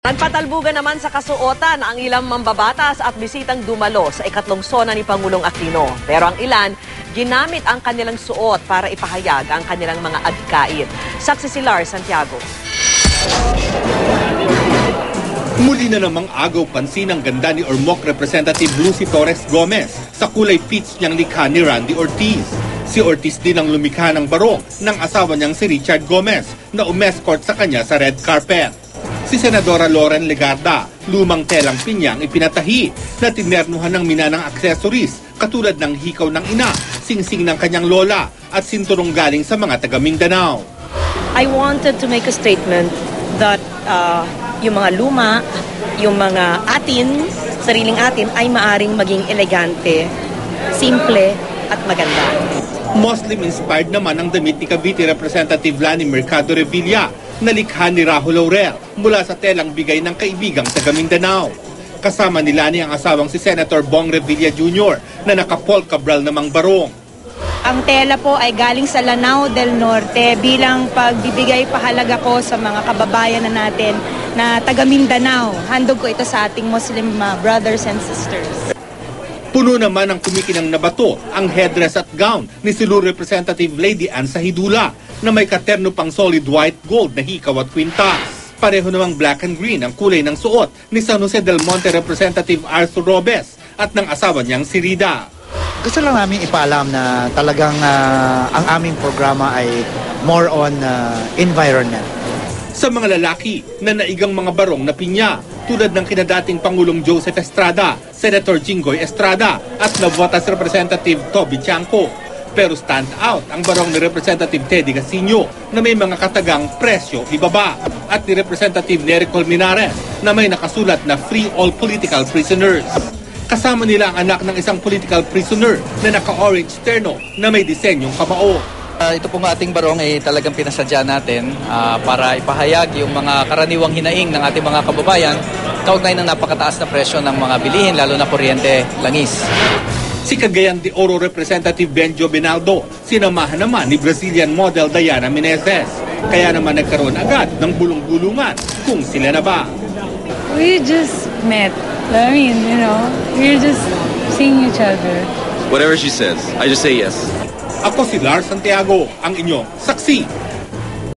Nagpatalbugan naman sa kasuotan ang ilang mambabatas at bisitang dumalo sa ikatlong sona ni Pangulong Aquino. Pero ang ilan, ginamit ang kanilang suot para ipahayag ang kanilang mga adhikain. Saksi si Lars Santiago. Muli na namang agaw pansin ang ganda ni Ormoc Representative Lucy Torres Gomez sa kulay peach niyang likha ni Randy Ortiz. Si Ortiz din ang lumikha ng barong ng asawa niyang si Richard Gomez na umescort sa kanya sa red carpet. Si Senadora Loren Legarda, lumang telang pinyang ipinatahi na tinernuhan ng minanang accessories katulad ng hikaw ng ina, singsing ng kanyang lola at sinturong galing sa mga taga Mindanao. I wanted to make a statement that yung mga luma, yung mga atin, sariling atin ay maaring maging elegante, simple at maganda. Muslim-inspired naman ang damit ni Cavite Representative Lani Mercado Revilla na likha ni Rahul Laurel mula sa telang bigay ng kaibigang taga Mindanao. Kasama ni Lani ang asawang si Senator Bong Revilla Jr. na naka-polka bral namang barong. Ang tela po ay galing sa Lanao del Norte bilang pagbibigay pahalaga ko sa mga kababayan na natin na taga Mindanao. Handog ko ito sa ating Muslim brothers and sisters. Puno naman ang kumikinang nabato ang headdress at gown ni Silu Representative Lady Ann Sahidula na may katerno pang solid white gold na hikaw at kwintas. Pareho namang black and green ang kulay ng suot ni San Jose del Monte Representative Arthur Robes at ng asawa niyang si Rida. Gusto lang namin ipaalam na talagang ang aming programa ay more on environment. Sa mga lalaki na naigang mga barong na pinya tulad ng kinadating Pangulong Joseph Estrada, Senator Jinggoy Estrada at Navotas Representative Toby Chanco. Pero stand out ang barong ni Representative Teddy Casino na may mga katagang presyo ibaba at ni Representative Nery Colmenares na may nakasulat na free all political prisoners. Kasama nila ang anak ng isang political prisoner na naka-orange terno na may disenyong kamao. Ito pong ating barong ay talagang pinasadya natin para ipahayag yung mga karaniwang hinaing ng ating mga kababayan kaugnay ng napakataas na presyo ng mga bilihin lalo na kuryente, langis. Si Cagayan de Oro Representative Benjo Benaldo, sinamahan naman ni Brazilian model Diana Meneses. Kaya naman nagkaroon agad ng bulong-bulungan kung sila na ba. We just met. I mean, we're just seeing each other. Whatever she says, I just say yes. Ako si Lars Santiago, ang inyong saksi